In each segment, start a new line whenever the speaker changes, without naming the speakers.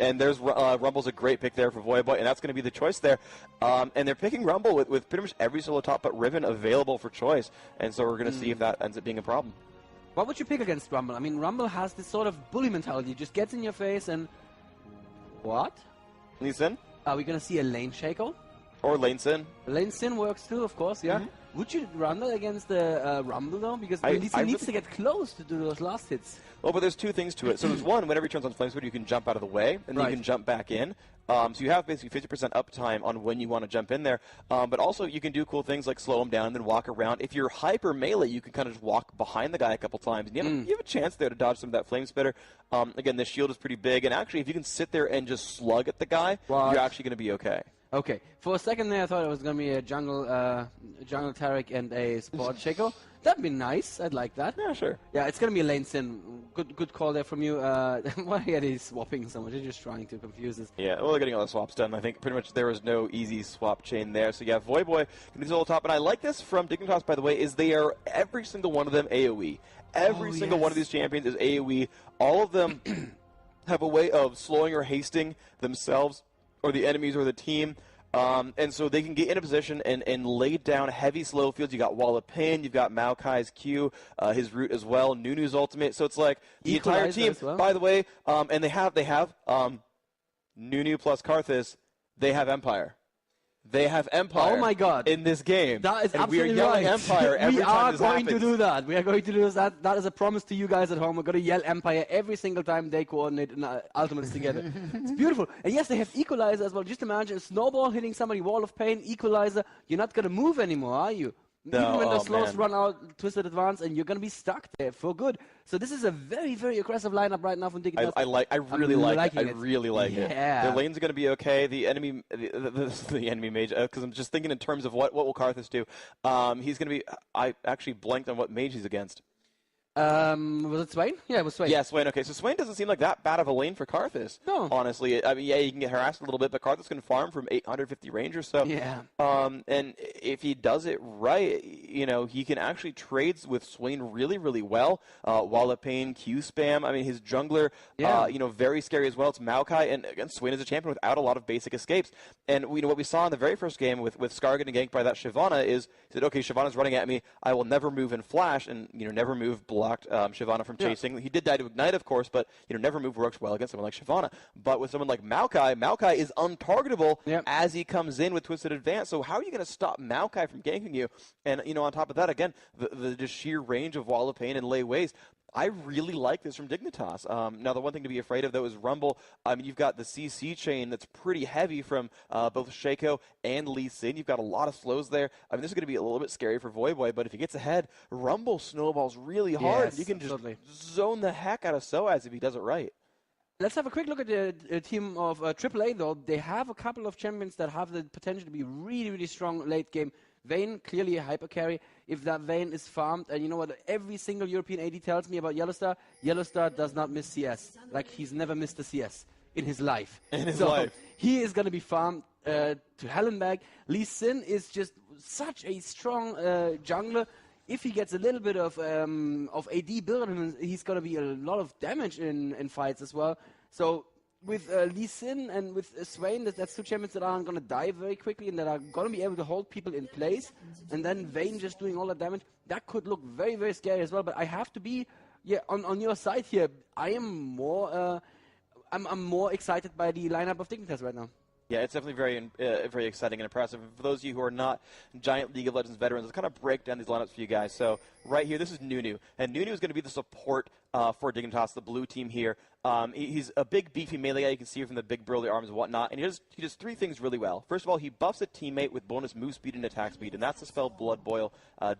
And there's Rumble's a great pick there for Voyboy, and that's going to be the choice there. And they're picking Rumble with pretty much every solo top but Riven available for choice. And so we're going to see if that ends up being a problem.
What would you pick against Rumble? I mean, Rumble has this sort of bully mentality. Just gets in your face and... What?
Lee Sin?
Are we going to see a lane Shaco?
Or Lane Sin.
Lane Sin works too, of course, yeah. Would you run that against the Rumble, though? Because Lee Sin needs to get close to do those last hits.
Well, but there's two things to it. So there's one, whenever he turns on Flame Speed, you can jump out of the way, and then you can jump back in. So you have basically 50% uptime on when you want to jump in there. But also, you can do cool things like slow him down and then walk around. If you're hyper melee, you can kind of just walk behind the guy a couple times. And you have a chance there to dodge some of that Flame Spitter. Again, the shield is pretty big. And actually, if you can sit there and just slug at the guy, you're actually going to be okay.
Okay. For a second there, I thought it was going to be a jungle Taric and a Sport Shaco. That'd be nice. I'd like that.
Yeah, sure.
Yeah, it's going to be a Lane Sin. Good call there from you. Why are they swapping so much? They're just trying to confuse us.
Yeah, well, they're getting all the swaps done. I think pretty much there was no easy swap chain there. So, yeah, Voyboy can do solo top. And I like this from Dignitas, by the way, is they are every single one of them AoE. Every single one of these champions is AoE. All of them have a way of slowing or hasting themselves or the enemies or the team. And so they can get in a position and lay down heavy slow fields. You got Wall of Pain, you've got Maokai's Q, his root as well, Nunu's ultimate. So it's like the entire team, by the way, and they have Nunu plus Karthus, they have Empire. They have Empire.
Oh my God!
In this game,
that is
and
absolutely
we are yelling
right.
Empire every time this happens.
We are going to do that. We are going to do that. That is a promise to you guys at home. We're going to yell Empire every single time they coordinate ultimates together. It's beautiful. And yes, they have Equalizer as well. Just imagine a snowball hitting somebody, Wall of Pain, Equalizer. You're not going to move anymore, are you?
No,
even when the slows run out, Twisted Advance, and you're going to be stuck there for good. So this is a very, very aggressive lineup right now from Dignitas.
I really like it.
Yeah.
Their lanes are going to be okay. The enemy, the enemy mage, because I'm just thinking in terms of what will Karthus do. He's going to be. I actually blanked on what mage he's against.
Was it Swain? Yeah, it was Swain.
Yeah, Swain. Okay, so Swain doesn't seem like that bad of a lane for Karthus.
No.
Honestly. I mean, yeah, you can get harassed a little bit, but Karthus can farm from 850 range or so.
Yeah.
And if he does it right, he can actually trade with Swain really, really well. Wall of Pain, Q spam. I mean, his jungler, very scary as well. It's Maokai, and again, Swain is a champion without a lot of basic escapes. And what we saw in the very first game with Scar getting ganked by that Shyvana is, he said, okay, Shyvana's running at me. I will never move in flash, and never move blocked Shyvana from chasing. He did die to Ignite, of course, but never move works well against someone like Shyvana. But with someone like Maokai is untargetable as he comes in with Twisted Advance. So how are you going to stop Maokai from ganking you? And on top of that, again, the just sheer range of Wall of Pain and Lay Waste. I really like this from Dignitas. Now, the one thing to be afraid of, though, is Rumble. I mean, you've got the CC chain that's pretty heavy from both Shaco and Lee Sin. You've got a lot of slows there. I mean, this is going to be a little bit scary for Voyboy, but if he gets ahead, Rumble snowballs really hard.
Yes,
you can just zone the heck out of Soaz if he does it right.
Let's have a quick look at the team of AAA, though. They have a couple of champions that have the potential to be really, really strong late game. Vayne, clearly a hyper carry. If that Vayne is farmed, and you know what every single European AD tells me about Yellowstar? Yellowstar does not miss CS. Like, he's never missed a CS in his life. He is going to be farmed to hell and back. Lee Sin is just such a strong jungler. If he gets a little bit of AD build on him, he's going to be a lot of damage in fights as well. So with Lee Sin and with Swain, that's two champions that aren't going to die very quickly and that are going to be able to hold people in place. And then Vayne just doing all that damage. That could look very, very scary as well. But I have to be on your side here. I am more I'm more excited by the lineup of Dignitas right now.
Yeah, it's definitely very exciting and impressive. And for those of you who are not giant League of Legends veterans, let's kind of break down these lineups for you guys. So right here, this is Nunu. And Nunu is going to be the support for Dignitas, the blue team here. He's a big, beefy melee guy. You can see from the big burly arms and whatnot. And he does three things really well. First of all, he buffs a teammate with bonus move speed and attack speed. And that's the spell Blood Boil.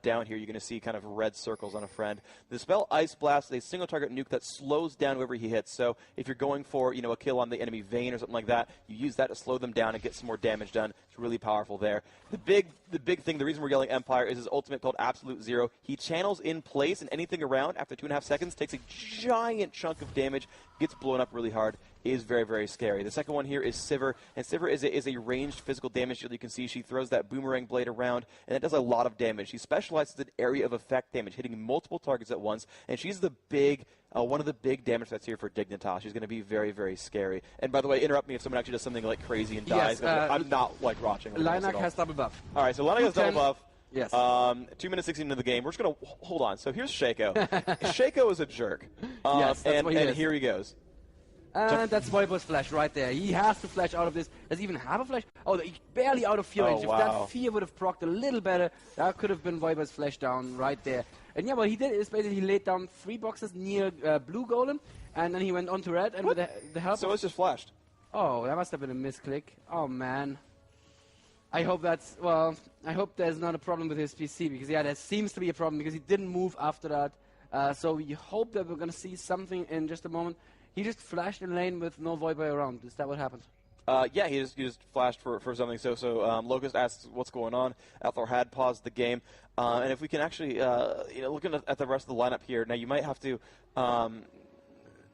Down here, you're going to see kind of red circles on a friend. The spell Ice Blast is a single target nuke that slows down whoever he hits. So if you're going for a kill on the enemy Vayne or something like that, you use that to slow them down and get some more damage done. It's really powerful there. The big thing, the reason we're yelling Empire, is his ultimate called Absolute Zero. He channels in place, and anything around after 2.5 seconds takes a giant chunk of damage, gets blown up really hard, is very, very scary. The second one here is Sivir, and Sivir is a ranged physical damage shield. You can see she throws that boomerang blade around, and it does a lot of damage. She specializes in area of effect damage, hitting multiple targets at once, and she's the big, one of the big damage threats here for Dignitas. She's going to be very, very scary. And by the way, interrupt me if someone actually does something like crazy and dies. I'm not like watching.
Linak has double buff.
All right, so Linak has double buff.
Yes.
2 minutes 16 into the game. We're just going to hold on. So here's Shaco. Shaco is a jerk.
Yes, that's what he is.
And here he goes.
And that's Voivo's flash right there. He has to flash out of this. Does he even have a flash? Oh, he's barely out of fear range.
Wow.
If that fear would have procced a little better, that could have been Voivo's flash down right there. And yeah, what he did is basically he laid down 3 boxes near blue golem, and then he went on to red, and with the help
So it's just flashed.
Oh, that must have been a misclick. Oh, man. I hope that's, well, I hope there's not a problem with his PC, because, yeah, there seems to be a problem, because he didn't move after that. So we hope that we're going to see something in just a moment. He just flashed in lane with no Void Boy around. Is that what happened?
Yeah, he just flashed for something. So Locust asks what's going on. Althor had paused the game. And if we can actually, looking at the rest of the lineup here, now you might have to...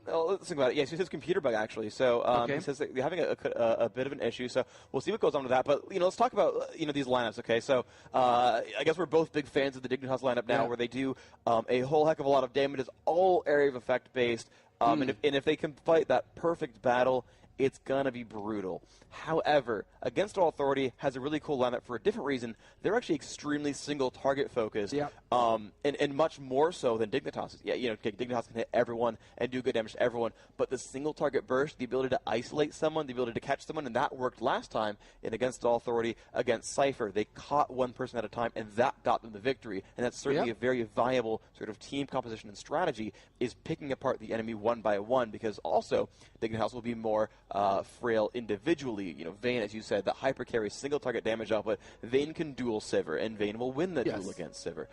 let's think about it. Yes, he says computer bug, actually. So he says that you're having a bit of an issue. So we'll see what goes on with that. But, let's talk about, these lineups, okay? So I guess we're both big fans of the Dignitas lineup now, where they do a whole heck of a lot of damage. It's all area of effect based. And if they can fight that perfect battle, it's going to be brutal. However, Against All Authority has a really cool lineup for a different reason. They're actually extremely single target focused, and much more so than Dignitas. Yeah, Dignitas can hit everyone and do good damage to everyone, but the single target burst, the ability to isolate someone, the ability to catch someone, and that worked last time in Against All Authority against Cypher. They caught one person at a time, and that got them the victory. And that's certainly a very viable sort of team composition and strategy, is picking apart the enemy one by one, because also Dignitas will be more frail individually. Vayne, as you said, that hyper carry single target damage output. Vayne can duel Sivir, and Vayne will win the duel against Sivir.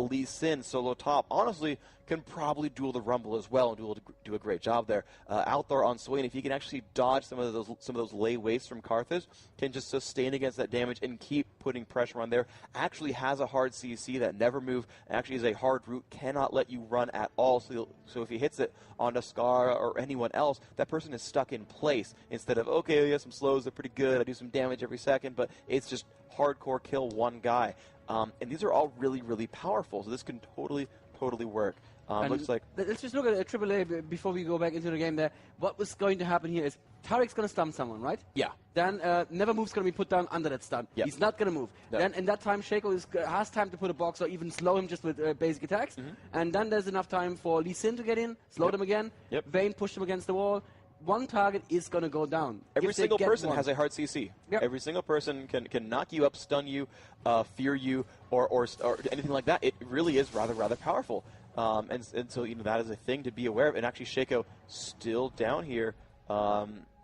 Lee Sin, solo top, honestly, can probably duel the Rumble as well and do a great job there. Althor on Swain, if he can actually dodge some of those lay wastes from Karthus, can just sustain against that damage and keep putting pressure on there. Actually has a hard CC that never move. Actually is a hard route, cannot let you run at all. So if he hits it onto Scar or anyone else, that person is stuck in place instead of, okay, we have some slows, they're pretty good, I do some damage every second, but it's just hardcore kill one guy. And these are all really, really powerful, so this can totally work. Looks like...
Let's just look at AAA before we go back into the game there. What was going to happen here is Tarek's going to stun someone, right?
Yeah.
Then Nevermove's going to be put down under that stun.
Yep.
He's not going to move.
No.
Then in that time, Shaco has time to put a box or even slow him just with basic attacks. And then there's enough time for Lee Sin to get in, slow them again. Vayne push them against the wall. One target is going to go down.
Every single person has a hard CC. Every single person can knock you up, stun you, fear you, or anything like that. It really is rather powerful. And so that is a thing to be aware of. And actually, Shaco still down here.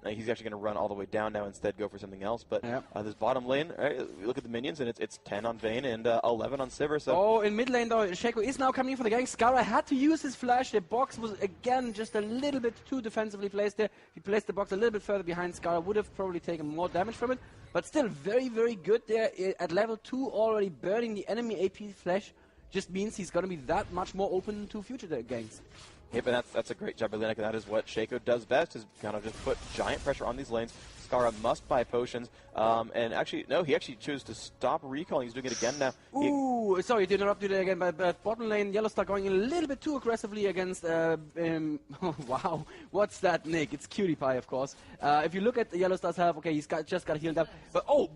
He's actually going to run all the way down now, instead go for something else. But this bottom lane, right, look at the minions, and it's 10 on Vayne and 11 on Sivir. So
in mid lane, though, Shaco is now coming in for the gank. Skara had to use his flash. The box was, again, just a little bit too defensively placed there. If he placed the box a little bit further behind, Skara would have probably taken more damage from it. But still, very good there. At level 2, already burning the enemy AP flash just means he's going to be that much more open to future ganks.
Yep, and that's a great job by Linek. That is what Shaco does best, is kind of just put giant pressure on these lanes. Skara must buy potions. And actually, no, he actually chose to stop recalling. He's doing it again now.
Ooh, sorry to interrupt you there again, but bottom lane, Yellowstar going a little bit too aggressively against, oh, wow, what's that, Nick? It's Cutie Pie, of course. If you look at Yellowstar's health, okay, he's just got healed up, but oh,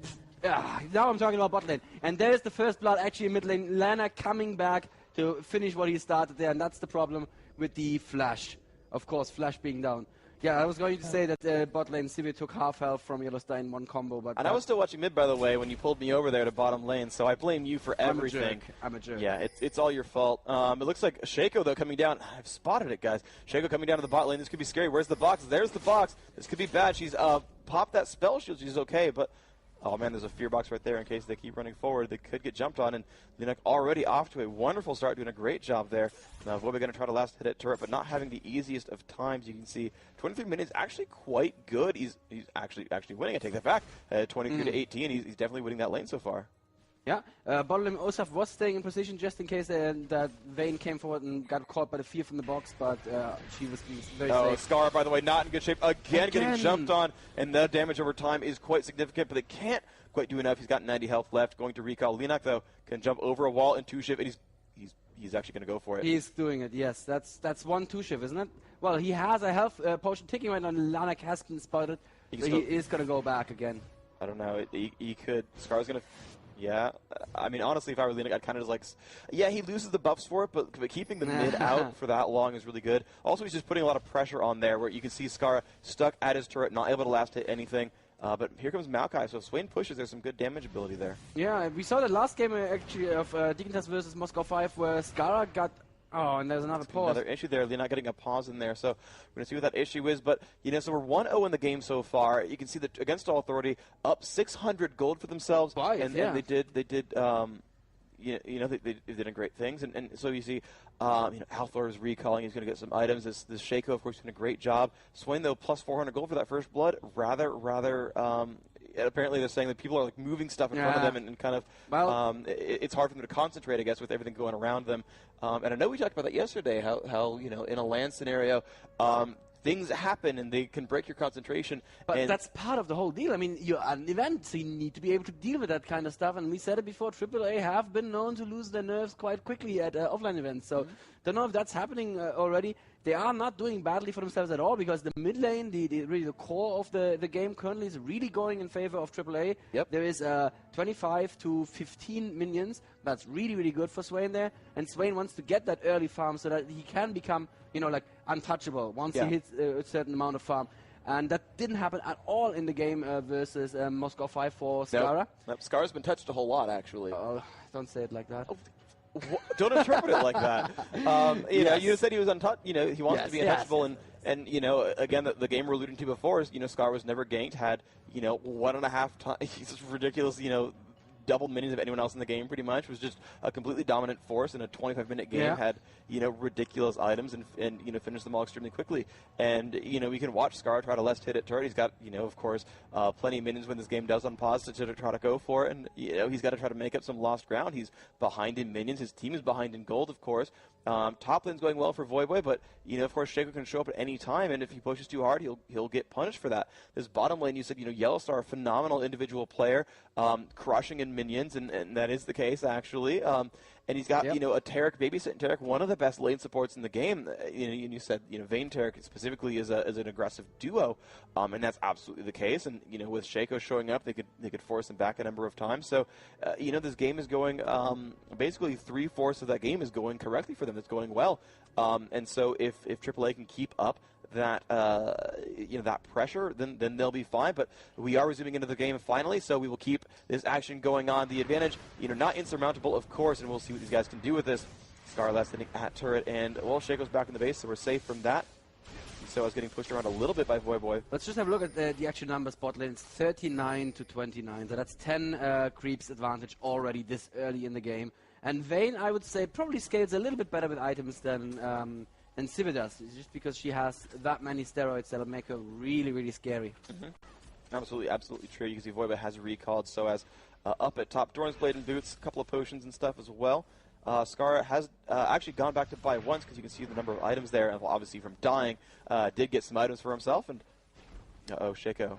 now I'm talking about bot lane. And there's the first blood actually in mid lane. Lana coming back to finish what he started there, and that's the problem with the flash. Of course, flash being down. Yeah, I was going to say that bot lane Sivir took half health from Yellowstar in one combo. But
and I was still watching mid, by the way, when you pulled me over there to bottom lane, so I blame you for everything.
I'm a jerk.
Yeah, it's all your fault. It looks like Shaco, though, coming down. I've spotted it, guys. Shaco coming down to the bot lane. This could be scary. Where's the box? There's the box. This could be bad. She's popped that spell shield. She's okay, but... oh, man, there's a fear box right there in case they keep running forward. They could get jumped on, and Linek already off to a wonderful start, doing a great job there. Now, Voivo's going to try to last hit at turret, but not having the easiest of times. You can see 23 minutes, actually quite good. He's actually winning. I take that back. 23 to 18. He's definitely winning that lane so far.
Yeah, bottom lane Osaf was staying in position just in case that Vayne came forward and got caught by the fear from the box, but she was very safe.
Scar, by the way, not in good shape. Again, getting jumped on, and the damage over time is quite significant, but they can't quite do enough. He's got 90 health left, going to recall. Linak, though, can jump over a wall and 2-shift, and he's actually going to go for it.
He's doing it, yes. That's 1 2-shift, isn't it? Well, he has a health potion ticking right now, and Linak has been spotted, he is going to go back again.
I don't know. He could. Scar's going to... Yeah, I mean, honestly, if I were Linak, I'd kind of just like... Yeah, he loses the buffs for it, but keeping the mid out for that long is really good. Also, he's just putting a lot of pressure on there, where you can see Scar stuck at his turret, not able to last hit anything. But here comes Maokai, so if Swain pushes, there's some good damage ability there.
Yeah, we saw the last game, actually, of Dignitas versus Moscow 5, where Skara got... Oh, and there's another pause.
Another issue there. They're not getting a pause in there. So we're going to see what that issue is. But, so we're 1-0 in the game so far. You can see that Against All Authority up 600 gold for themselves. And they did great things. And so you see, Althor is recalling. He's going to get some items. This Shaco, of course, doing a great job. Swain, though, plus 400 gold for that first blood. Apparently they're saying that people are like moving stuff in front of them and kind of it's hard for them to concentrate, I guess, with everything going around them. And I know we talked about that yesterday, how in a LAN scenario, things happen and they can break your concentration.
But that's part of the whole deal. I mean, you're at an event, so you need to be able to deal with that kind of stuff. And we said it before, AAA have been known to lose their nerves quite quickly at offline events. So don't know if that's happening already. They are not doing badly for themselves at all, because the mid lane, really the core of the game currently is really going in favor of AAA.
Yep.
There is 25 to 15 minions. That's really, really good for Swain there. And Swain wants to get that early farm so that he can become, like untouchable once he hits a certain amount of farm. And that didn't happen at all in the game versus Moscow 5 for Skara.
Nope. Skara's been touched a whole lot, actually.
Don't say it like that.
Don't interpret it like that. You said he was untouched. He wants to be untouchable, and again, the game we're alluding to before is, Scar was never ganked, had 1.5 times. He's just ridiculous. Double minions of anyone else in the game, pretty much. Was just a completely dominant force in a 25-minute game. Had ridiculous items and finished them all extremely quickly. And we can watch Scar try to less hit at turret. He's got of course plenty of minions when this game does unpause to try to go for it. And he's got to try to make up some lost ground. He's behind in minions. His team is behind in gold, of course. Top lane's going well for Voyboy, but of course Shaco can show up at any time, and if he pushes too hard, he'll get punished for that. This bottom lane, you said Yellowstar, a phenomenal individual player, crushing in minions, and that is the case actually. And he's got a Taric, babysitting Taric, one of the best lane supports in the game. And you said Vayne Taric specifically is an aggressive duo, and that's absolutely the case. And with Shaco showing up, they could force him back a number of times. So this game is going basically 3/4 of that game is going correctly for them. It's going well, and so if AAA can keep up that that pressure, then they'll be fine. But we are resuming into the game finally, so we will keep this action going on. The advantage, not insurmountable, of course, and we'll see what these guys can do with this. Scar less than at turret, and Shaco's back in the base, so we're safe from that. So I was getting pushed around a little bit by Voyboy.
Let's just have a look at the actual numbers. Bot lane. It's 39 to 29, so that's 10 creeps advantage already this early in the game. And Vayne, I would say, probably scales a little bit better with items than Sivir does, just because she has that many steroids that'll make her really, really scary.
Absolutely, absolutely true. You can see Voyboy has recalled, so as up at top, Doran's Blade and Boots, a couple of potions and stuff as well. Scar has actually gone back to buy once, because you can see the number of items there, and obviously from dying, did get some items for himself, and Shaco.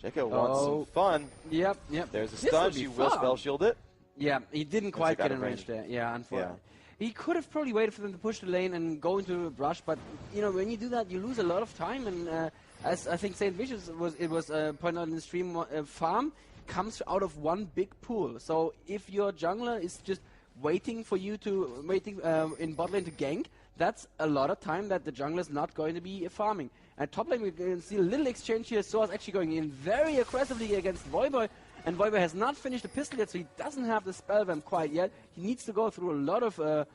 Shaco wants some fun.
Yep.
There's a stun, she will spell shield it.
Yeah, he didn't quite get in range there. Yeah, unfortunately. Yeah. He could have probably waited for them to push the lane and go into a brush, but when you do that, you lose a lot of time. And as I think Saint Vicious was pointed out in the stream, farm comes out of one big pool. So if your jungler is just waiting in bot lane to gank, that's a lot of time that the jungler is not going to be farming. At top lane, we can see a little exchange here. Soa's actually going in very aggressively against Voyboy. And Voyboy has not finished the pistol yet, so he doesn't have the spell vamp quite yet. He needs to go through a lot of,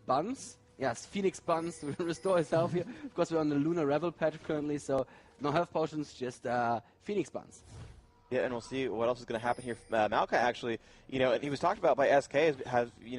buns? Yes, Phoenix buns to restore his health here. Of course, we're on the Lunar Revel patch currently, so no health potions, just Phoenix buns.
Yeah, and we'll see what else is going to happen here. Maokai actually, and he was talked about by SK as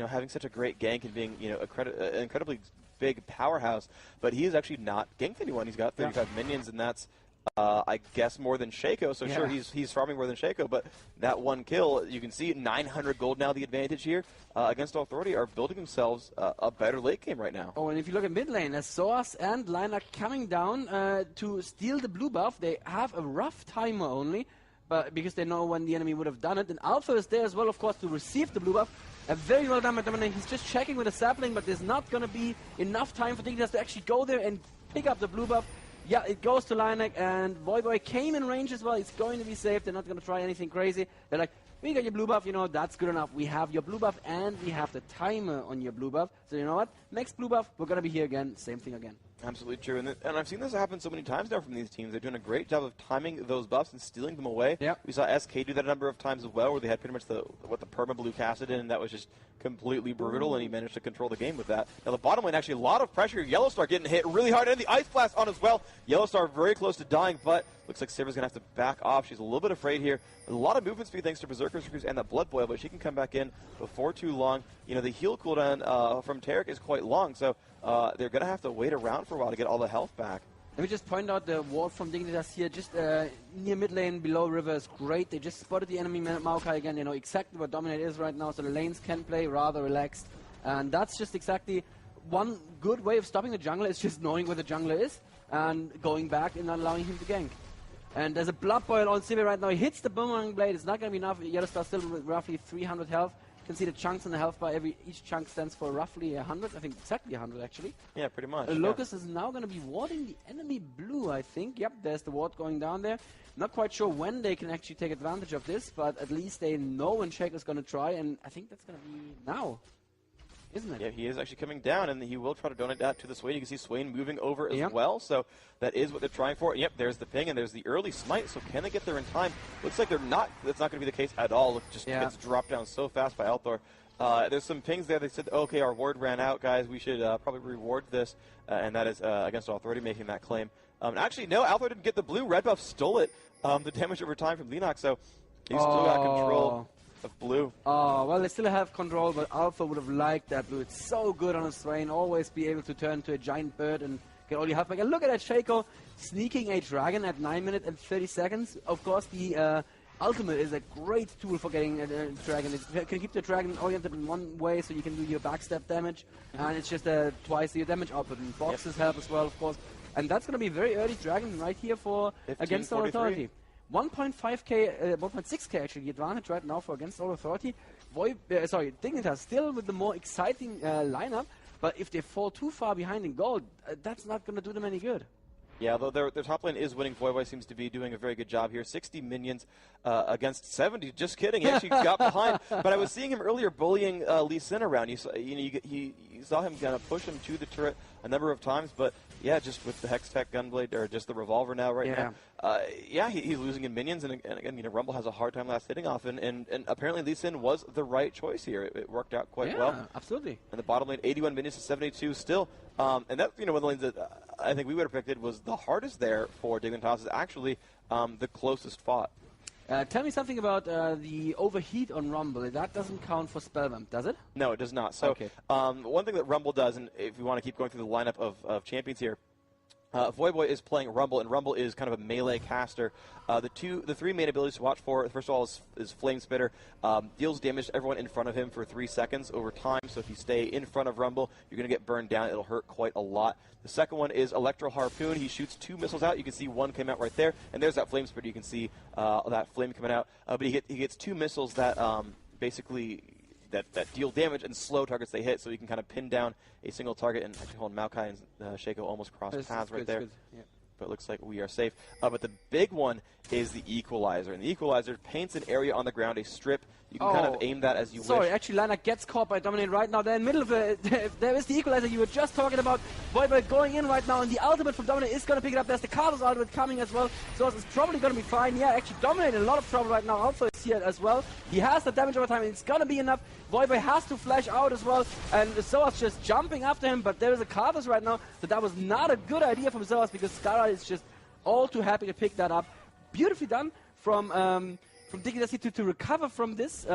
having such a great gank and being, an incredibly big powerhouse, but he is actually not ganked anyone. He's got 35 minions, and that's I guess more than Shaco, so sure, he's farming more than Shaco, but that one kill, you can see 900 gold now the advantage here against Authority are building themselves a better late game right now.
Oh, and if you look at mid lane, as Soas and Line are coming down to steal the blue buff, they have a rough timer only, but because they know when the enemy would have done it. And Alpha is there as well, of course, to receive the blue buff. A very well done by Dominic. He's just checking with a sapling, but there's not going to be enough time for Dignitas to actually go there and pick up the blue buff. Yeah, it goes to Linek, and Voyboy came in range as well. It's going to be safe. They're not going to try anything crazy. They're like, we got your blue buff, you know, that's good enough. We have your blue buff, and we have the timer on your blue buff. So you know what? Next blue buff, we're going to be here again. Same thing again.
Absolutely true. And I've seen this happen so many times now from these teams. They're doing a great job of timing those buffs and stealing them away.
Yep.
We saw SK do that a number of times as well, where they had pretty much the perma blue casted in, and that was just completely brutal, and he managed to control the game with that. Now the bottom lane, actually a lot of pressure. Yellowstar getting hit really hard, and the Ice Blast on as well. Yellowstar very close to dying, but looks like Sivers going to have to back off. She's a little bit afraid here. A lot of movement speed thanks to Berserker's Cruise and that Blood Boil, but she can come back in before too long. You know, the heal cooldown from Tarek is quite long, so they're going to have to wait around for a while to get all the health back.
Let me just point out the ward from Dignitas here, just near mid lane below river is great. They just spotted the enemy Maokai again. They know exactly what Dominate is right now, so the lanes can play rather relaxed. And that's just exactly one good way of stopping the jungler, is just knowing where the jungler is and going back and not allowing him to gank. And there's a Blood Boil on Sivir right now. He hits the Boomerang Blade. It's not going to be enough. Yellowstar still with roughly 300 health. You can see the chunks in the health bar. Each chunk stands for roughly 100. I think exactly 100, actually.
Yeah, pretty much.
Locust is now going to be warding the enemy blue, I think. Yep, there's the ward going down there. Not quite sure when they can actually take advantage of this, but at least they know when Shaker's going to try, and I think that's going to be now, isn't it?
Yeah, he is actually coming down, and he will try to donate that to the Swain. You can see Swain moving over as well, so that is what they're trying for. Yep, there's the ping, and there's the early smite, so can they get there in time? Looks like they're not. That's not going to be the case at all. Look, just gets dropped down so fast by Althor. There's some pings there. They said, okay, our ward ran out, guys. We should probably reward this, and that is against Authority making that claim. Actually, no, Althor didn't get the blue. Red buff stole it, the damage over time from Lennox, so he's still got control of blue.
Oh, well, they still have control, but Alpha would have liked that blue. It's so good on a Swain. Always be able to turn to a giant bird and get all your health back. And look at that Shaco sneaking a dragon at 9 minutes and 30 seconds. Of course, the ultimate is a great tool for getting a dragon. It can keep the dragon oriented in one way, so you can do your backstab damage. And it's just twice your damage output. And boxes help as well, of course. And that's going to be very early dragon right here for against All Authority. 1.5k, 1.6k actually, the advantage right now for against All Authority. Dignitas still with the more exciting lineup, but if they fall too far behind in gold, that's not going to do them any good.
Yeah, though their top lane is winning. Voyboy seems to be doing a very good job here. 60 minions against 70. Just kidding. He actually got behind. But I was seeing him earlier bullying Lee Sin around. You saw him kind of push him to the turret a number of times. But yeah, just with the Hextech Gunblade, or just the Revolver now now. He's losing in minions. And again, Rumble has a hard time last hitting off. And apparently Lee Sin was the right choice here. It worked out quite well.
Yeah, absolutely.
And the bottom lane, 81 minions to 72 still. And that's, one of the lanes that I think we would have predicted was the hardest there for Dignitas, is actually the closest fought.
Tell me something about the overheat on Rumble. That doesn't count for Spellbump, does it?
No, it does not. So one thing that Rumble does, and if we want to keep going through the lineup of champions here, Voyboy is playing Rumble, and Rumble is kind of a melee caster. The three main abilities to watch for, first of all, is Flame Spitter. Deals damage to everyone in front of him for 3 seconds over time, so if you stay in front of Rumble, you're going to get burned down. It'll hurt quite a lot. The second one is Electro Harpoon. He shoots 2 missiles out. You can see one came out right there, and there's that Flame Spitter. You can see that flame coming out. But he gets 2 missiles that basically that deal damage and slow targets they hit, so you can kind of pin down a single target. And actually, hold on, Maokai and Shaco almost crossed paths right there. Yeah. But it looks like we are safe. But the big one is the Equalizer. And the Equalizer paints an area on the ground, a strip. You can kind of aim that as you wish.
Sorry, actually, Lana gets caught by Dominate right now. They're in the middle of there is the Equalizer you were just talking about. Voyboy going in right now, and the ultimate from Dominate is going to pick it up. There's the Carlos ultimate coming as well. So it's probably going to be fine. Yeah, actually, Dominate in a lot of trouble right now. Also is here as well. He has the damage over time, and it's going to be enough. Voyboy has to flash out as well, and Zoas just jumping after him, but there is a Carlos right now, so that was not a good idea from Zoas, because Skara is just all too happy to pick that up. Beautifully done from Dignitas to recover from this.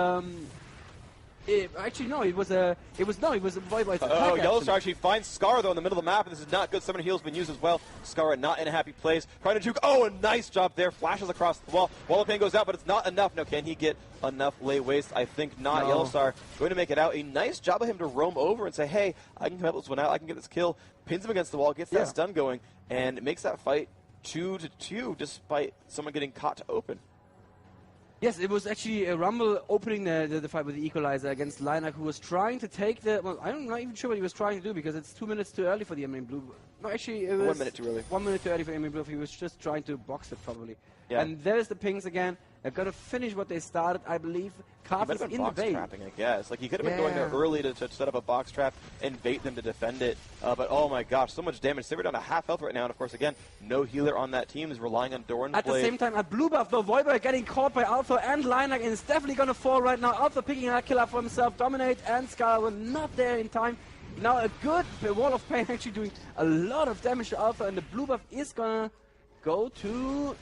Actually, no, it was Voivoid's attack.
Oh, Yellowstar actually finds Scar, though, in the middle of the map, and this is not good. Summon Heal's been used as well. Scar not in a happy place. Trying to juke. Oh, a nice job there. Flashes across the wall. Wall of Pain goes out, but it's not enough. Now, can he get enough lay waste? I think not.
No.
Yellowstar going to make it out. A nice job of him to roam over and say, hey, I can help this one out. I can get this kill. Pins him against the wall, gets that stun going, and makes that fight 2-2, despite someone getting caught to open.
Yes, it was actually a Rumble opening the fight with the Equalizer against Linak, who was trying to take the... Well, I'm not even sure what he was trying to do, because it's 2 minutes too early for the Iem Blue. No, actually, it was...
1 minute too early.
1 minute too early for Iem Blue. He was just trying to box it, probably.
Yeah.
And there's the pings again. They're going to finish what they started, I believe. Carth is in the bait.
Trapping, I guess. Like, he could have been going there early to set up a box trap and bait them to defend it. But, oh my gosh, so much damage. They're down to half health right now. And, of course, again, no healer on that team is relying on Doran's
At the same time, at blue buff, though, Voivod getting caught by Alpha and Linak, and is definitely going to fall right now. Alpha picking that kill up for himself. Dominate and Scar were not there in time. Now a good Wall of Pain actually doing a lot of damage to Alpha, and the blue buff is going to go to...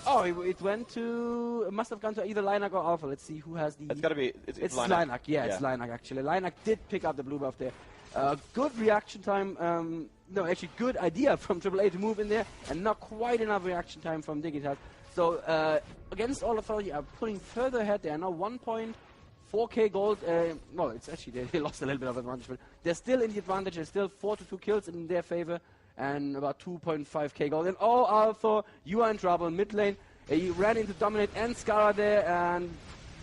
Oh, it went to... It must have gone to either Linak or Alpha. Let's see who has the...
It's got to be... It's
Linak. Yeah, it's Linak, actually. Linak did pick up the blue buff there. Good reaction time. No, actually, good idea from AAA to move in there, and not quite enough reaction time from Dignitas. So, against all authority, are pulling further ahead. They are now 1.4k gold. No, it's actually... They lost a little bit of advantage, but they're still in the advantage. There's still 4-2 kills in their favor, and about 2.5k gold. And Alpha, you are in trouble. Mid lane, he ran into Dominate and Scara there, and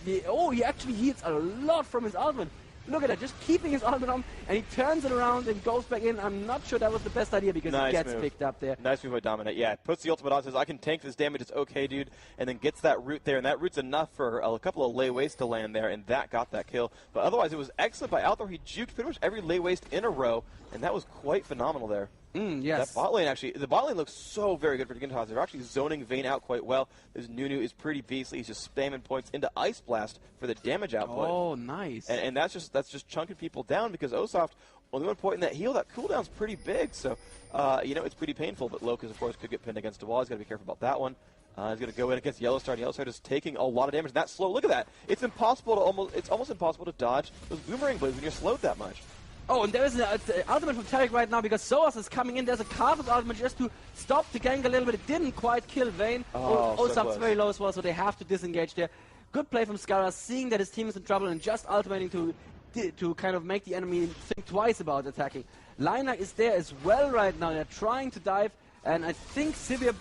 he actually heals a lot from his ultimate. Look at that, just keeping his ultimate on, and he turns it around and goes back in. I'm not sure that was the best idea, because he gets picked up there.
Nice move by Dominate. Yeah, puts the ultimate on, says, I can tank this damage, it's okay, dude, and then gets that root there, and that root's enough for a couple of lay waste to land there, and that got that kill. But otherwise, it was excellent by Althor. He juked pretty much every lay waste in a row, and that was quite phenomenal there.
Yes.
That bot lane, actually, the bot lane looks so very good for Dignitas. They're actually zoning Vayne out quite well. This Nunu is pretty beastly. He's just spamming points into Ice Blast for the damage output.
Oh, nice.
And that's just chunking people down, because Osoft, only one point in that heal, that cooldown's pretty big. So, it's pretty painful. But Locus, of course, could get pinned against a wall. He's got to be careful about that one. He's going to go in against Yellowstar, and Yellowstar is taking a lot of damage. And that's slow. Look at that. It's almost impossible to dodge those boomerang blades when you're slowed that much.
Oh, and there is an ultimate from Tarek right now, because Soas is coming in. There's a Carthus ultimate just to stop the gank a little bit. It didn't quite kill Vayne. Osoft's very low as well, so they have to disengage there. Good play from Scara, seeing that his team is in trouble and just ultimating to kind of make the enemy think twice about attacking. Linak is there as well right now. They're trying to dive, and I think Sivir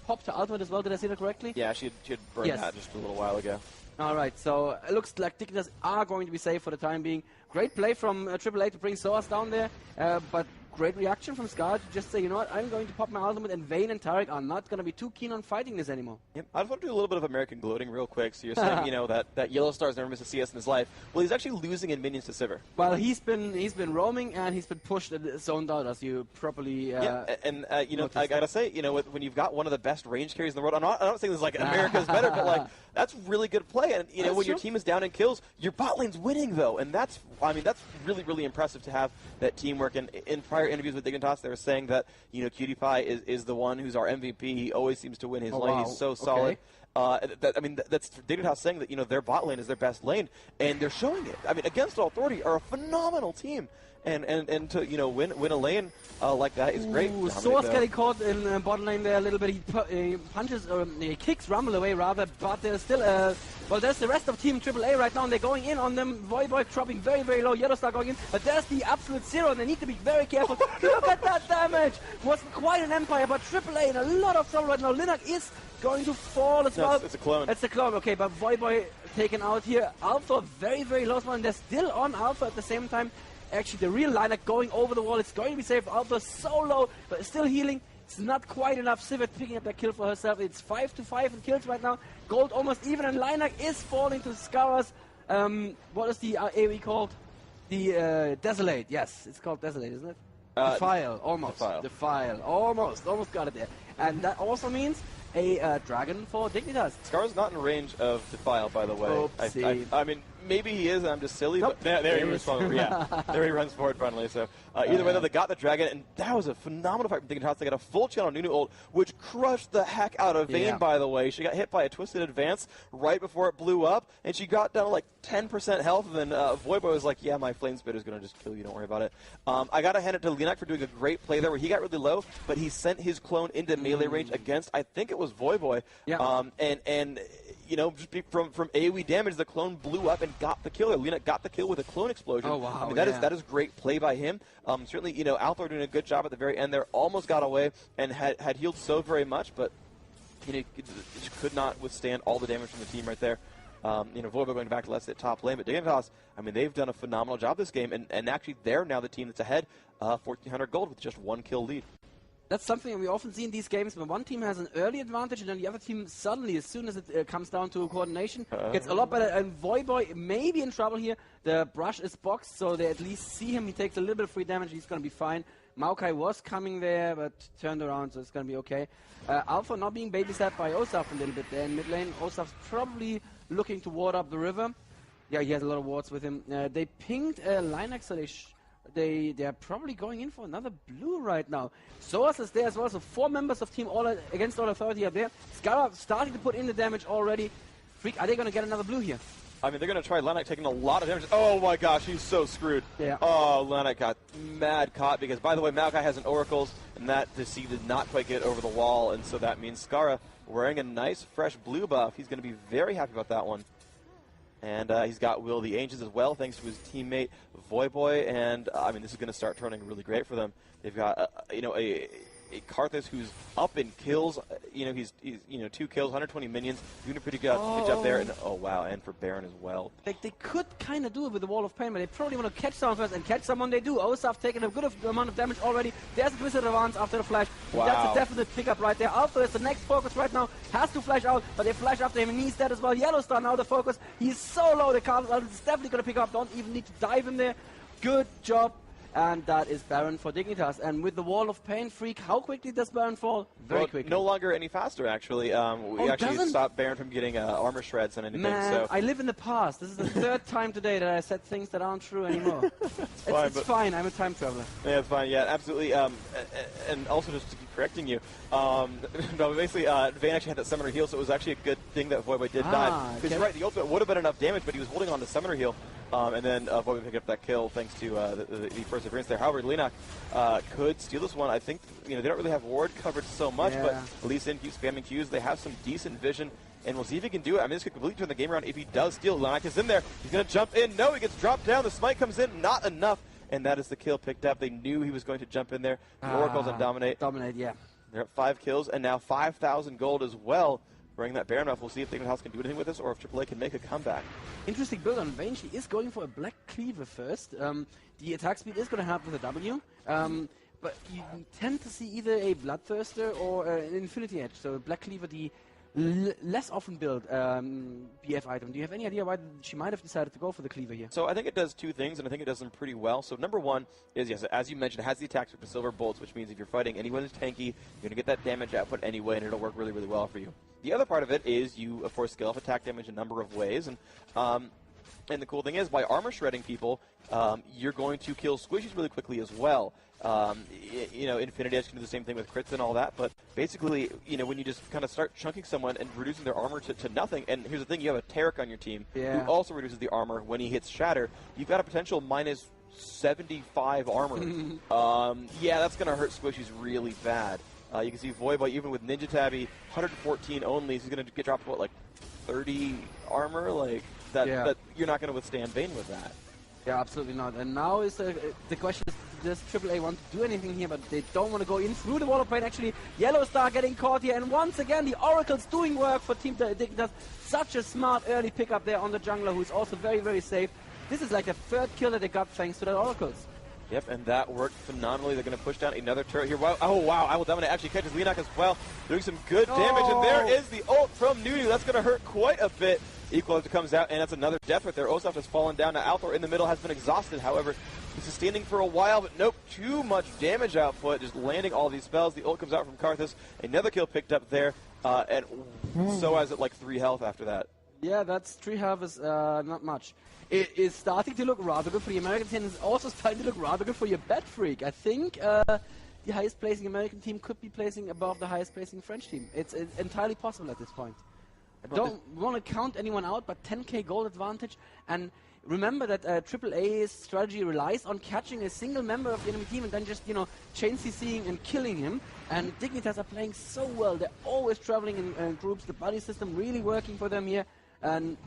popped her ultimate as well. Did I see that correctly?
Yeah, she had burned that just a little while ago.
All right, so it looks like Dignitas are going to be safe for the time being. Great play from AAA to bring Soas down there, but great reaction from Scar to just say, you know what, I'm going to pop my ultimate, and Vayne and Tarek are not going to be too keen on fighting this anymore.
Yep. I just want to do a little bit of American gloating real quick. So you're saying, that Yellowstar's never missed a CS in his life. Well, he's actually losing in minions to Sivir.
Well, he's been roaming, and he's been pushed and zoned out, as you properly
I gotta say, when you've got one of the best range carries in the world, I'm not saying this is like America's better, but like that's really good play. And when your team is down in kills, your bot lane's winning though, and that's really, really impressive to have that teamwork. And in prior interviews with Dignitas, they were saying that Cutie Pie is the one who's our MVP. He always seems to win his lane. Wow. He's so solid. That's Dignitas saying that their bot lane is their best lane, and they're showing it. Against All Authority are a phenomenal team, and to win a lane like that is great.
Source getting caught in bottom lane there a little bit. He punches, or he kicks Rumble away rather, but there's still there's the rest of Team AAA right now, and they're going in on them. Voivod dropping very, very low. Yellowstar going in, but there's the absolute zero, and they need to be very careful. Look at that damage! Was quite an empire, but AAA in a lot of trouble right now. Linak is going to fall as well.
It's a clone.
It's a clone, okay, but Voivod taken out here. Alpha very, very low, and they're still on Alpha at the same time. Actually, the real Linak going over the wall. It's going to be safe. Alpha so low, but still healing. It's not quite enough. Sivir picking up that kill for herself. It's 5-5 in kills right now. Gold almost even, and Linak is falling to Scara's. What is the AoE called? The Desolate. Yes, it's called Desolate, isn't it? Defile. Almost. Defile. Almost got it there. And that also means a dragon for Dignitas.
Scar's not in range of Defile, by the way. I mean, maybe he is, and I'm just silly,
Nope.
but there he runs forward. Yeah, there he runs forward finally. So either way, though, they got the dragon, and that was a phenomenal fight from Dignitas. They got a full channel Nunu ult, which crushed the heck out of Vayne, by the way. She got hit by a twisted advance right before it blew up, and she got down to like 10% health, and then Voiboy was like, yeah, my flame spit is going to just kill you, don't worry about it. I got to hand it to Linak for doing a great play there, where he got really low, but he sent his clone into melee range against, I think it was Voiboy.
Yeah.
And you know, just from AoE damage, the clone blew up and got the kill. Lena got the kill with a clone explosion.
Oh, wow.
I mean, that is great play by him. Certainly, you know, Althor doing a good job at the very end there. Almost got away and had healed so very much, but you know, it just could not withstand all the damage from the team right there. You know, Voiboy going back to let's hit top lane, but Dignitas, I mean, they've done a phenomenal job this game, and actually they're now the team that's ahead, 1,400 gold with just 1 kill lead.
That's something we often see in these games when one team has an early advantage and then the other team suddenly, as soon as it comes down to coordination, gets a lot better. And Voiboy may be in trouble here. The brush is boxed, so they at least see him. He takes a little bit of free damage. He's going to be fine. Maokai was coming there, but turned around, so it's going to be okay. Alpha not being babysat by Osaf a little bit there in mid lane. Osaf's probably looking to ward up the river. Yeah, he has a lot of wards with him. They pinged Linux, so they're probably going in for another blue right now. Soas is there as well, so 4 members of Team All against All Authority are there. Scara starting to put in the damage already. Freak, are they going to get another blue here?
I mean, they're going to try Lanak taking a lot of damage. Oh my gosh, he's so screwed.
Yeah.
Oh, Lanak got mad caught because, by the way, Maokai has an Oracles, and that DC did not quite get over the wall, and so that means Scara wearing a nice fresh blue buff. He's going to be very happy about that one. And he's got Will the Ancients as well, thanks to his teammate Voiboy. And I mean, this is going to start turning really great for them. They've got you know, a Karthus who's up in kills. You know, he's you know, 2 kills, 120 minions, doing a pretty good job there. And oh wow, and for Baron as well.
They could kind of do it with the Wall of Pain, but they probably want to catch someone first, and catch someone they do. Osaf taking a good amount of damage already. There's a Twisted Advance after the flash.
Wow.
That's a definite pickup right there. Alpha is the next focus right now. Has to flash out, but they flash after him, and he's dead as well. Yellowstar now the focus. He's so low, the Karthus is definitely going to pick up. Don't even need to dive in there. Good job. And that is Baron for Dignitas. And with the Wall of Pain, Freak, how quickly does Baron fall? Very quickly.
No longer any faster, actually. We actually stopped Baron from getting armor shreds and anything.
Man,
so.
I live in the past. This is the 3rd time today that I said things that aren't true anymore. It's fine. I'm a time traveler.
Yeah, it's fine. Yeah, absolutely. And also, just to keep correcting you, no, basically, Vayne actually had that Summoner heal, so it was actually a good thing that Voiboy did die. Because you're right, the ultimate would have been enough damage, but he was holding on to Summoner heal. And then Voiboy picked up that kill thanks to the perseverance there. However, Linak could steal this one. I think, you know, they don't really have ward coverage so much, but at least in keeps spamming Qs. They have some decent vision, and we'll see if he can do it. I mean, this could completely turn the game around if he does steal. Linak is in there. He's going to jump in. No, he gets dropped down. The smite comes in. Not enough. And that is the kill picked up. They knew he was going to jump in there. The Oracles and Dominate.
Dominate, yeah.
They're at 5 kills, and now 5,000 gold as well. Wearing that Baron buff, we'll see if Dignitas can do anything with this, or if AAA can make a comeback.
Interesting build on Vayne. She is going for a Black Cleaver first. The attack speed is going to help with a W. But you tend to see either a Bloodthirster or an Infinity Edge. So Black Cleaver, the less often built BF item. Do you have any idea why she might have decided to go for the Cleaver here?
So I think it does 2 things, and I think it does them pretty well. So number 1 is, yes, as you mentioned, it has the attack with the Silver Bolts, which means if you're fighting anyone who's tanky, you're going to get that damage output anyway, and it'll work really, really well for you. The other part of it is you, of course, scale up attack damage a number of ways, and the cool thing is, by armor shredding people, you're going to kill squishies really quickly as well. You know, Infinity Edge can do the same thing with crits and all that, but basically, you know, when you just kind of start chunking someone and reducing their armor to nothing, and here's the thing, you have a Tarek on your team who also reduces the armor when he hits Shatter, you've got a potential minus 75 armor. Yeah, that's going to hurt squishies really bad. You can see Voiboy, even with Ninja Tabby, 114 only, so he's going to get dropped to, what, like 30 armor? Like, that you're not going to withstand Vayne with that.
Yeah, absolutely not. And now is the question is, does AAA want to do anything here? But they don't want to go in through the Wall of Pain. Actually, Yellowstar getting caught here. And once again, the Oracle's doing work for Team Dignitas. Such a smart early pickup there on the jungler, who's also very, very safe. This is like the 3rd kill that they got thanks to that Oracles.
Yep, and that worked phenomenally. They're going to push down another turret here. Wow. Oh, wow. I will dominate. Actually catches Linak as well. Doing some good damage. And there is the ult from Nunu. That's going to hurt quite a bit. Equalizer comes out, and that's another death right there. Osaf has fallen down. Now Althor in the middle has been exhausted. However, he's sustaining for a while, but nope. Too much damage output. Just landing all these spells. The ult comes out from Karthus. Another kill picked up there. and so has it like 3 health after that.
Yeah, that's 3 health is not much. It is starting to look rather good for the American team. It's also starting to look rather good for your Bet Freak. I think the highest placing American team could be placing above the highest placing French team. It's entirely possible at this point. I don't want to count anyone out, but 10k gold advantage. And remember that AAA's strategy relies on catching a single member of the enemy team and then just, chain CCing and killing him. And Dignitas are playing so well. They're always traveling in groups. The buddy system really working for them here. And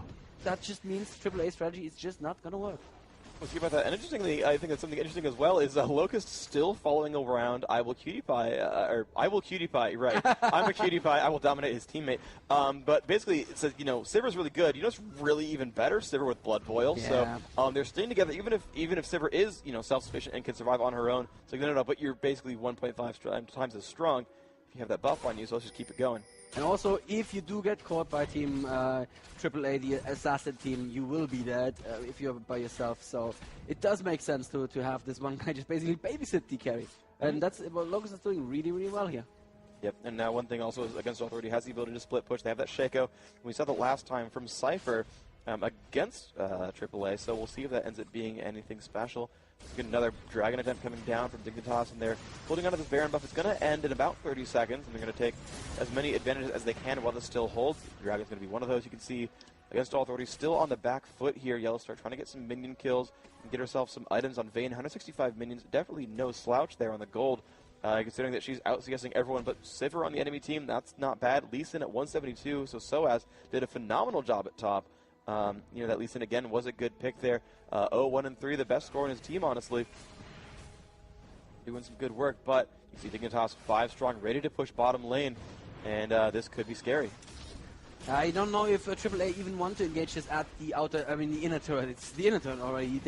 that just means AAA strategy is just not going to work.
We'll see about that. And interestingly, I think that's something interesting as well, is Locust still following around I will cutie pie, or I will cutie pie, right. I'm a cutie pie, I will dominate his teammate. But basically, it says, Sivir's really good. It's really even better, Sivir with Blood Boil.
Yeah.
So they're staying together, even if Sivir is, self-sufficient and can survive on her own. So no, but you're basically 1.5 times as strong if you have that buff on you, so let's just keep it going.
And also, if you do get caught by Team AAA, the Assassin team, you will be dead if you're by yourself. So it does make sense to have this one guy just basically babysit the carry. And that's what Locust is doing really, really well here.
Yep, and now one thing also is Against Authority has the ability to split push. They have that Shaco. We saw that last time from Cypher against AAA, so we'll see if that ends up being anything special. Get another Dragon attempt coming down from Dignitas, and they're holding onto this Baron buff. It's going to end in about 30 seconds, and they're going to take as many advantages as they can while this still holds. The Dragon's going to be one of those. You can see Against All Authority still on the back foot here. Yellowstar trying to get some minion kills and get herself some items on Vayne. 165 minions, definitely no slouch there on the gold, considering that she's out CSing everyone but Sivir on the enemy team. That's not bad. Lee Sin at 172, so Soaz did a phenomenal job at top. That Lee Sin again was a good pick there. 0-1-3, the best score in his team, honestly. Doing some good work, but you see Dignitas 5 strong, ready to push bottom lane, and this could be scary.
I don't know if AAA even want to engage this at the the inner turret. It's the inner turret already.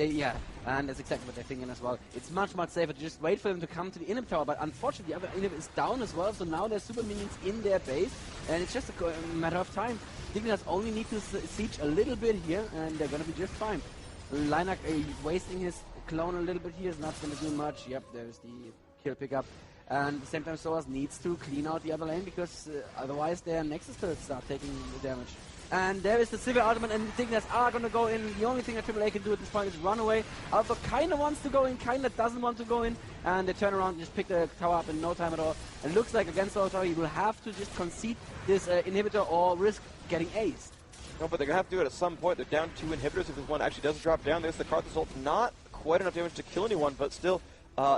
And that's exactly what they're thinking as well. It's much, much safer to just wait for them to come to the inhib tower, but unfortunately the other inhib is down as well, so now there's super minions in their base, and it's just a matter of time. Dignitas only need to siege a little bit here, and they're going to be just fine. Linak wasting his clone a little bit here is not going to do much. Yep, there's the kill pickup. And at the same time, Soaz needs to clean out the other lane because otherwise their Nexus turrets start taking the damage. And there is the Sivir ultimate, and Dignitas are going to go in. The only thing that AAA can do at this point is run away. Alpha kind of wants to go in, kind of doesn't want to go in, and they turn around and just pick the tower up in no time at all. And looks like Against All Authority will have to just concede this inhibitor or risk getting aced.
No, but they're going to have to do it at some point. They're down 2 inhibitors. If this one actually does drop down, there's the Karthus ult. Not quite enough damage to kill anyone, but still,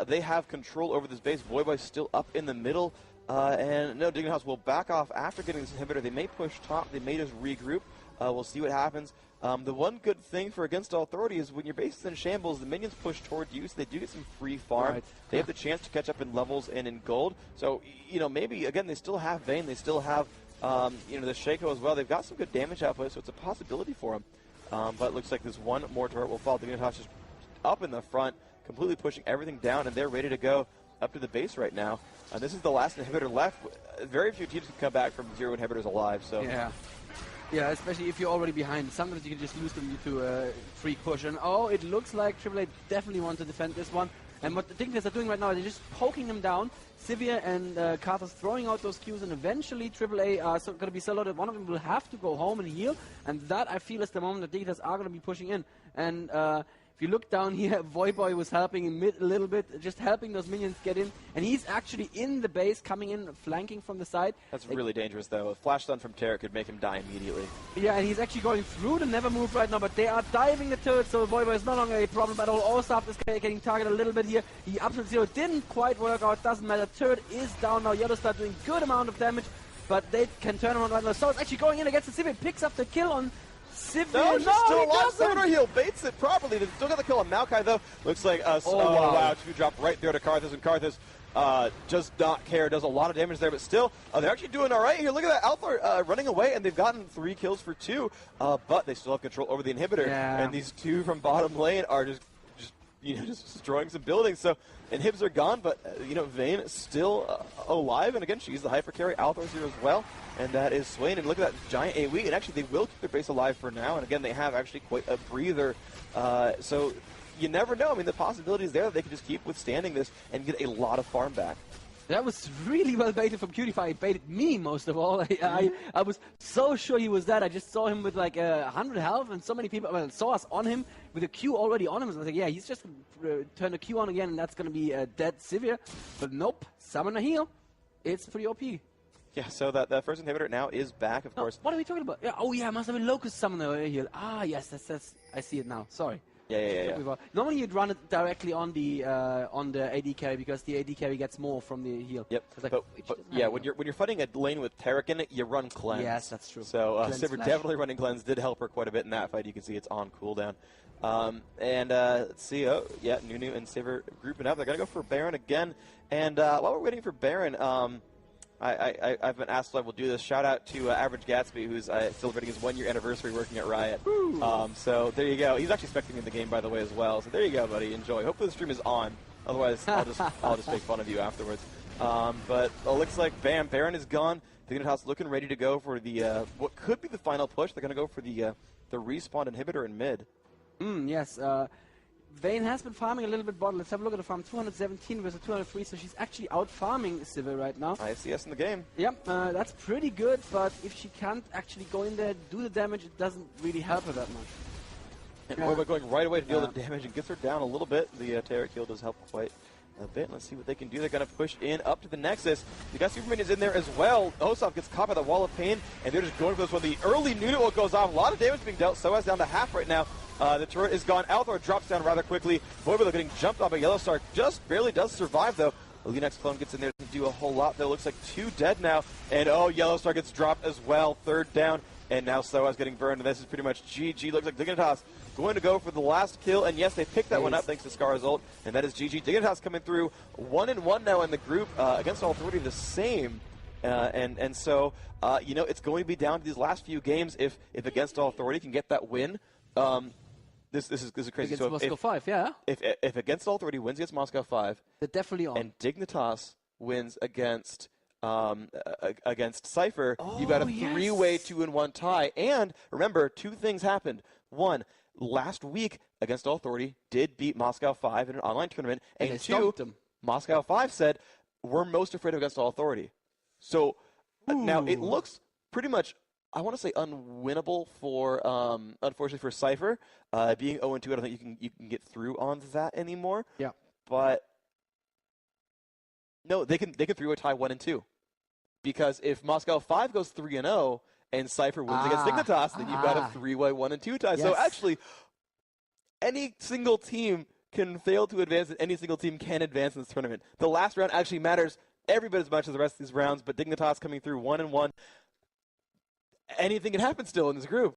they have control over this base. Voiboy's still up in the middle. And no, Dignitas will back off after getting this inhibitor. They may push top. They may just regroup. We'll see what happens. The one good thing for Against All Authority is when your base is in shambles, the minions push toward you, so they do get some free farm.
Right.
They have the chance to catch up in levels and in gold. So, maybe, again, they still have Vayne. They still have the Shaco as well. They've got some good damage output, so it's a possibility for them. But it looks like this one more turret will fall. Dignitas just up in the front, completely pushing everything down, and they're ready to go up to the base right now. This is the last inhibitor left. Very few teams can come back from 0 inhibitors alive. So
yeah, especially if you're already behind. Sometimes you can just use them to free push. And it looks like AAA definitely want to defend this one. And what the Dignitas are doing right now, they're just poking them down. Sivir and Karthus throwing out those Qs, and eventually AAA are going to be so loaded. One of them will have to go home and heal, and that I feel is the moment that Dignitas are going to be pushing in. And if you look down here, Voiboy was helping in mid a little bit, just helping those minions get in, and he's actually in the base, coming in, flanking from the side.
That's really dangerous, though. A flash stun from Terra could make him die immediately.
Yeah, and he's actually going through the Never Move right now, but they are diving the turret, so Voiboy is no longer a problem at all. Allsaf is getting targeted a little bit here. The Absolute Zero didn't quite work out, doesn't matter. Turret is down now. Yellowstar doing good amount of damage, but they can turn around right now. So it's actually going in against the Sivir, picks up the kill on Sivir.
No, she's still alive. Summoner heal baits it properly. They still got the kill on Maokai, though. Looks like wow, 2 drop right there to Karthus, and Karthus just not care. Does a lot of damage there, but still, they're actually doing all right here. Look at that. Alpha running away, and they've gotten 3 kills for 2, but they still have control over the inhibitor.
Yeah.
And these 2 from bottom lane are just destroying some buildings. So inhibs are gone, but Vayne is still alive, and again, she's the hyper carry. Althor's here as well, and that is Swain. And look at that giant AoE, and actually they will keep their base alive for now. And again, they have actually quite a breather. So you never know. I mean, the possibility is there that they can just keep withstanding this and get a lot of farm back.
That was really well baited from Cutify. He baited me most of all. I was so sure he was dead. I just saw him with like 100 health, and so many people saw us on him with a Q already on him. So I was like, yeah, he's just going to turn the Q on again, and that's going to be dead Sivir. But nope, summon a heal. It's pretty OP.
Yeah, so that first inhibitor now is back, of course.
What are we talking about? Yeah, oh, yeah, must have been Locust summon the heal. Ah, yes, that's I see it now. Sorry.
Yeah.
Normally you'd run it directly on the AD carry because the AD carry gets more from the heal.
Yep.
Like,
but yeah, when you're fighting a lane with Taric in it, you run cleanse.
Yes, that's true.
So Sivir definitely running cleanse did help her quite a bit in that fight. You can see it's on cooldown. Let's see. Oh, yeah, Nunu and Sivir grouping up. They're gonna go for Baron again. And while we're waiting for Baron, I've been asked if I will do this. Shout out to Average Gatsby, who's celebrating his 1-year anniversary working at Riot. So there you go. He's actually expecting me in the game, by the way, as well. So there you go, buddy. Enjoy. Hopefully the stream is on. Otherwise, I'll just make fun of you afterwards. But it looks like Baron is gone. Dignitas looking ready to go for the what could be the final push. They're going to go for the respawn inhibitor in mid.
Yes. Vayne has been farming a little bit bot. Let's have a look at the farm. 217 versus 203, so she's actually out farming Sivir right now.
ICS in the game.
Yep, that's pretty good, but if she can't actually go in there, do the damage, it doesn't really help her that much.
And we're going right away to deal the damage and gets her down a little bit. The Taric heal does help quite a bit. Let's see what they can do. They're going to push in up to the Nexus. The guy Superman is in there as well. Osaf gets caught by the Wall of Pain, and they're just going for this one. The early Nuno goes off. A lot of damage being dealt. Soaz down to half right now. The turret is gone. Althor drops down rather quickly. Voivode getting jumped off by Yellowstar. Just barely does survive, though. The Linux clone gets in there. Doesn't do a whole lot, though. Looks like 2 dead now. And, Yellowstar gets dropped as well. 3rd down. And now Soaz getting burned. And this is pretty much GG. Looks like Dignitas going to go for the last kill. And, yes, they picked that one up thanks to Scar's ult. And that is GG. Dignitas coming through 1-1 now in the group. Against all 3 the same. So, it's going to be down to these last few games if Against All Authority can get that win. This is crazy.
Against Moscow 5, yeah.
If Against All Authority wins against Moscow 5,
they're definitely on.
And Dignitas wins against Cypher, you've got a 3-way 2-1 tie. And remember, 2 things happened. 1, last week Against All Authority did beat Moscow 5 in an online tournament, and 2, Moscow 5 said we're most afraid of Against All Authority. So now it looks pretty much, I want to say, unwinnable for, unfortunately, for Cypher. Being 0-2, I don't think you can get through on that anymore.
Yeah.
But no, they can 3-way tie 1-2, because if Moscow 5 goes 3-0 and Cypher wins against Dignitas, then you've got a 3-way 1-2 tie. Yes. So actually, any single team can fail to advance, and any single team can advance in this tournament. The last round actually matters every bit as much as the rest of these rounds. But Dignitas coming through 1-1. Anything can happen still in this group.